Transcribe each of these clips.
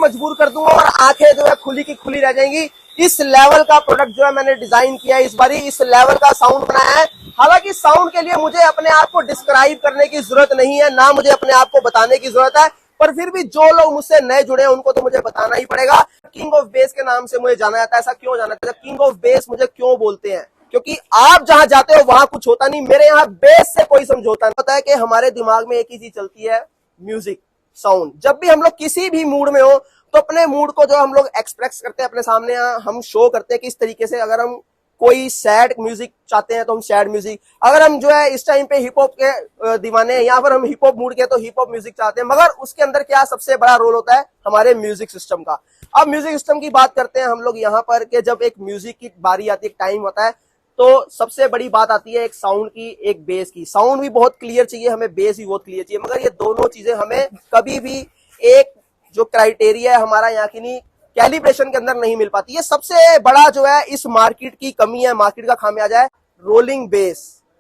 मजबूर कर दूंगा और आंखें जो है खुली की खुली रह जाएंगी। इस लेवल का प्रोडक्ट जो है मैंने डिजाइन किया है इस बारी, इस लेवल का साउंड बनाया है। हालांकि साउंड के लिए मुझे अपने आप को डिस्क्राइब करने की जरूरत नहीं है, ना मुझे अपने आप को बताने की जरूरत है, पर फिर भी जो लोग मुझसे नए जुड़े हैं उनको तो मुझे बताना ही पड़ेगा। किंग ऑफ बेस के नाम से मुझे जाना जाता है। ऐसा क्यों जाना जाता है? किंग ऑफ बेस मुझे क्यों बोलते हैं? क्योंकि आप जहां जाते हो वहां कुछ होता नहीं, मेरे यहाँ बेस से कोई समझौता नहीं होता है। कि हमारे दिमाग में एक ही चीज चलती है, म्यूजिक, साउंड। जब भी हम लोग किसी भी मूड में हो तो अपने मूड को जो हम लोग एक्सप्रेस करते हैं अपने सामने, हम शो करते हैं किस तरीके से। अगर हम कोई सैड म्यूजिक चाहते हैं तो हम सैड म्यूजिक, अगर हम जो है इस टाइम पे हिप हॉप के दीवाने हैं या फिर हम हिप हॉप मूड के तो हिप हॉप म्यूजिक चाहते हैं। मगर उसके अंदर क्या सबसे बड़ा रोल होता है? हमारे म्यूजिक सिस्टम का। अब म्यूजिक सिस्टम की बात करते हैं हम लोग यहाँ पर कि जब एक म्यूजिक की बारी आती है, एक टाइम होता है, तो सबसे बड़ी बात आती है एक साउंड की, एक बेस की। साउंड भी बहुत क्लियर चाहिए हमें, बेस भी बहुत क्लियर चाहिए, मगर ये दोनों चीजें हमें कभी भी एक जो क्राइटेरिया है हमारा यहाँ की नहीं, कैलिब्रेशन के अंदर नहीं मिल पाती। ये सबसे बड़ा जो है इस मार्केट की कमी है, मार्केट का खामियाजा है। रोलिंग बेस,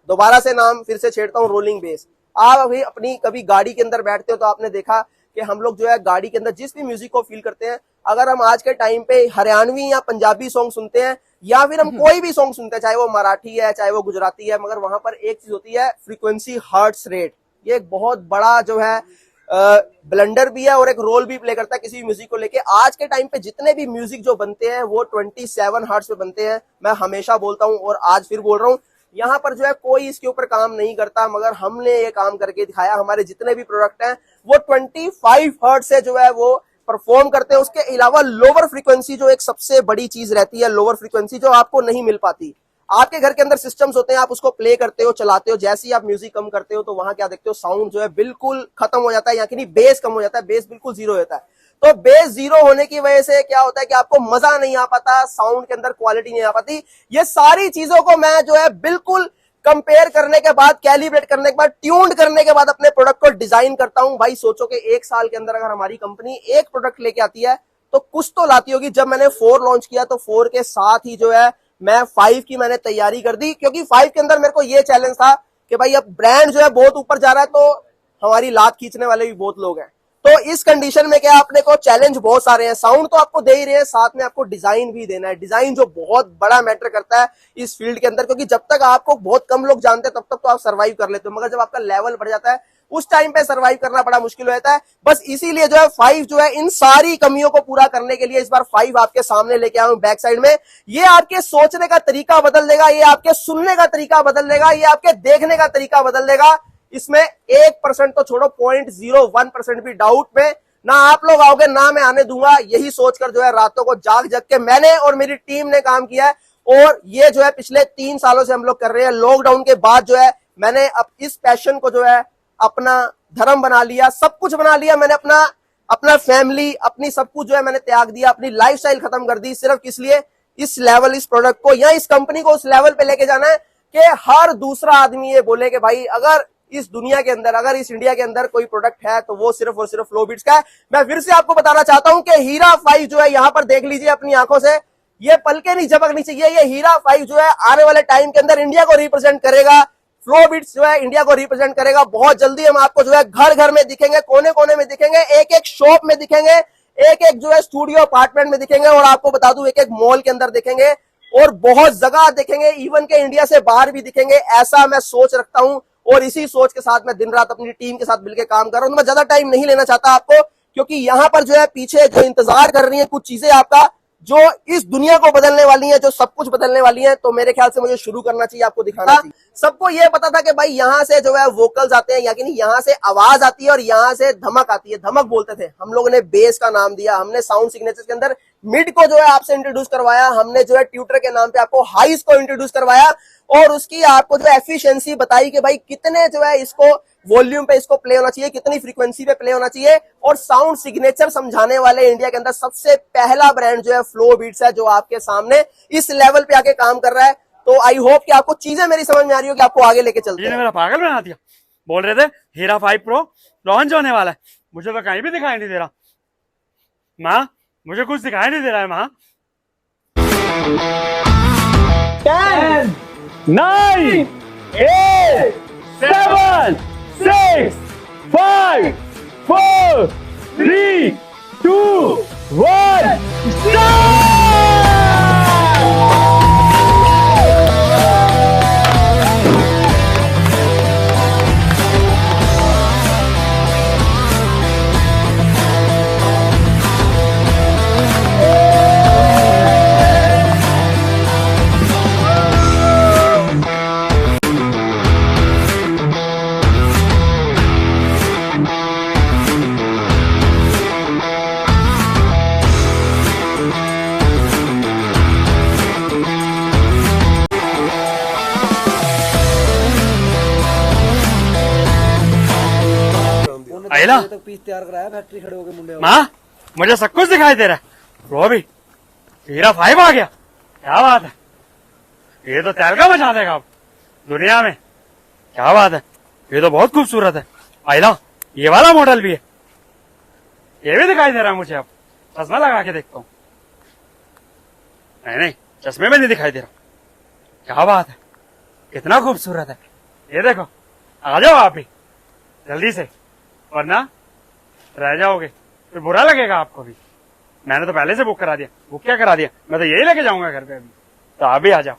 दोबारा से नाम फिर से छेड़ता हूँ, रोलिंग बेस। आप अभी अपनी कभी गाड़ी के अंदर बैठते हो तो आपने देखा कि हम लोग जो है गाड़ी के अंदर जिस भी म्यूजिक को फील करते हैं, अगर हम आज के टाइम पे हरियाणवी या पंजाबी सॉन्ग सुनते हैं या फिर हम कोई भी सॉन्ग सुनते हैं, चाहे वो मराठी है चाहे वो गुजराती है, मगर वहां पर एक चीज होती है, फ्रीक्वेंसी, हर्ट्स रेट। ये एक बहुत बड़ा जो है ब्लंडर भी है और एक रोल भी प्ले करता है किसी भी म्यूजिक को लेके। आज के टाइम पे जितने भी म्यूजिक जो बनते हैं वो 27 हर्ट्ज पे बनते हैं। मैं हमेशा बोलता हूं और आज फिर बोल रहा हूं, यहाँ पर जो है कोई इसके ऊपर काम नहीं करता, मगर हमने ये काम करके दिखाया। हमारे जितने भी प्रोडक्ट हैं वो 25 हर्ट्ज से जो है वो परफॉर्म करते हैं। उसके अलावा लोअर फ्रीक्वेंसी जो एक सबसे बड़ी चीज रहती है, लोअर फ्रीक्वेंसी जो आपको नहीं मिल पाती। आपके घर के अंदर सिस्टम्स होते हैं, आप उसको प्ले करते हो, चलाते हो, जैसे ही आप म्यूजिक कम करते हो तो वहां क्या देखते हो, साउंड जो है बिल्कुल खत्म हो जाता है, यानी कि बेस कम हो जाता है, बेस बिल्कुल जीरो होता है। तो बेस जीरो होने की वजह से क्या होता है कि आपको मजा नहीं आ पाता, साउंड के अंदर क्वालिटी नहीं आ पाती। ये सारी चीजों को मैं जो है बिल्कुल कंपेयर करने के बाद, कैलिब्रेट करने के बाद, ट्यून्ड करने के बाद अपने प्रोडक्ट को डिजाइन करता हूं। भाई सोचो कि एक साल के अंदर अगर हमारी कंपनी एक प्रोडक्ट लेके आती है तो कुछ तो लाती होगी। जब मैंने 4 लॉन्च किया तो 4 के साथ ही जो है मैं 5 की मैंने तैयारी कर दी, क्योंकि 5 के अंदर मेरे को ये चैलेंज था कि भाई अब ब्रांड जो है बहुत ऊपर जा रहा है तो हमारी लात खींचने वाले भी बहुत लोग हैं। तो इस कंडीशन में क्या, आपने को चैलेंज बहुत सारे हैं। साउंड तो आपको दे ही रहे हैं, साथ में आपको डिजाइन भी देना है। डिजाइन जो बहुत बड़ा मैटर करता है इस फील्ड के अंदर, क्योंकि जब तक आपको बहुत कम लोग जानते हैं तब तक तो आप सर्वाइव कर लेते हो, मगर जब आपका लेवल बढ़ जाता है उस टाइम पे सर्वाइव करना बड़ा मुश्किल हो जाता है। बस इसीलिए जो है 5 जो है इन सारी कमियों को पूरा करने के लिए इस बार 5 आपके सामने लेके आया हूं बैक साइड में। ये आपके सोचने का तरीका बदल देगा, ये आपके सुनने का तरीका बदल देगा, ये आपके देखने का तरीका बदल देगा। इसमें 1% तो छोड़ो, 0.01% भी डाउट में ना आप लोग आओगे ना मैं आने दूंगा। यही सोचकर जो है रातों को जाग जग के मैंने और मेरी टीम ने काम किया है, और ये जो है पिछले 3 सालों से हम लोग कर रहे हैं। लॉकडाउन के बाद जो है मैंने अब इस पैशन को जो है अपना धर्म बना लिया, सब कुछ बना लिया मैंने। अपना फैमिली, अपनी सब कुछ जो है मैंने त्याग दिया, अपनी लाइफस्टाइल खत्म कर दी, सिर्फ किस लिए, इस लेवल, इस प्रोडक्ट को या इस कंपनी को उस लेवल पे लेके जाना है कि हर दूसरा आदमी ये बोले कि भाई अगर इस दुनिया के अंदर, अगर इस इंडिया के अंदर कोई प्रोडक्ट है तो वो सिर्फ और सिर्फ फ्लो बीट्स का है। मैं फिर से आपको बताना चाहता हूं कि हीरा 5 जो है यहां पर देख लीजिए अपनी आंखों से, ये पलके नहीं झपकनी चाहिए। ये हीरा 5 जो है आने वाले टाइम के अंदर इंडिया को रिप्रेजेंट करेगा, फ्लो बीट्स जो है इंडिया को रिप्रेजेंट करेगा। बहुत जल्दी हम आपको जो है घर घर में दिखेंगे, कोने कोने में दिखेंगे, एक एक शॉप में दिखेंगे, एक एक जो है स्टूडियो अपार्टमेंट में दिखेंगे, और आपको बता दूं एक एक मॉल के अंदर दिखेंगे, और बहुत जगह दिखेंगे, इवन के इंडिया से बाहर भी दिखेंगे। ऐसा मैं सोच रखता हूं और इसी सोच के साथ मैं दिन रात अपनी टीम के साथ मिलकर काम कर रहा हूं। तो मैं ज्यादा टाइम नहीं लेना चाहता आपको, क्योंकि यहां पर जो है पीछे जो इंतजार कर रही है कुछ चीजें आपका, जो इस दुनिया को बदलने वाली हैं, जो सब कुछ बदलने वाली हैं। तो मेरे ख्याल से मुझे शुरू करना चाहिए, आपको दिखाना चाहिए। सबको ये पता था कि भाई यहाँ से जो है वोकल्स आते हैं, यानी यहाँ से आवाज आती है और यहाँ से धमक आती है। धमक बोलते थे हम लोगों ने, बेस का नाम दिया हमने। साउंड सिग्नेचर के अंदर मिड को जो है आपसे इंट्रोड्यूस करवाया हमने, जो है ट्यूटर के नाम पे आपको हाइस को इंट्रोड्यूस करवाया, और उसकी आपको जो एफिशिएंसी बताई कि भाई कितने जो है इसको वॉल्यूम पे इसको प्ले होना चाहिए, कितनी फ्रीक्वेंसी पे प्ले होना चाहिए। और साउंड सिग्नेचर समझाने वाले इंडिया के अंदर सबसे पहला ब्रांड जो है फ्लो बीट्स है, जो आपके सामने इस लेवल पे आके काम कर रहा है। तो आई होप कि आपको चीजें मेरी समझ में आ रही हो कि आपको आगे लेके चलते हैं। मेरा पागल बना दिया, बोल रहे थे हीरा 5 प्रो लॉन्च होने वाला है, मुझे तो कहीं भी दिखाई नहीं दे रहा। माँ मुझे कुछ दिखाई नहीं दे रहा है माँ। 10, 9, 8, 7, 6, 5, 4, 3, 2 1 स्टार्ट। आइला तक पीस तैयार कराया फैक्ट्री खड़े होके मुंडे माँ मुझे सब कुछ दिखाई दे रहा है। वो भी हीरा 5 आ गया, क्या बात है। ये तो तहलका मचा देगा अब दुनिया में, क्या बात है। ये तो बहुत खूबसूरत है। आइला ये वाला मॉडल भी है, ये भी दिखाई दे रहा है मुझे। अब चश्मा लगा के देखता हूँ। नहीं नहीं, चश्मे में नहीं दिखाई दे रहा। क्या बात है, कितना खूबसूरत है। ये देखो, आ जाओ आप भी जल्दी से, वरना रह जाओगे, फिर बुरा लगेगा आपको भी। मैंने तो पहले से बुक करा दिया। बुक क्या करा दिया, मैं तो यही लेके जाऊंगा घर पे अभी। तो आप भी आ जाओ।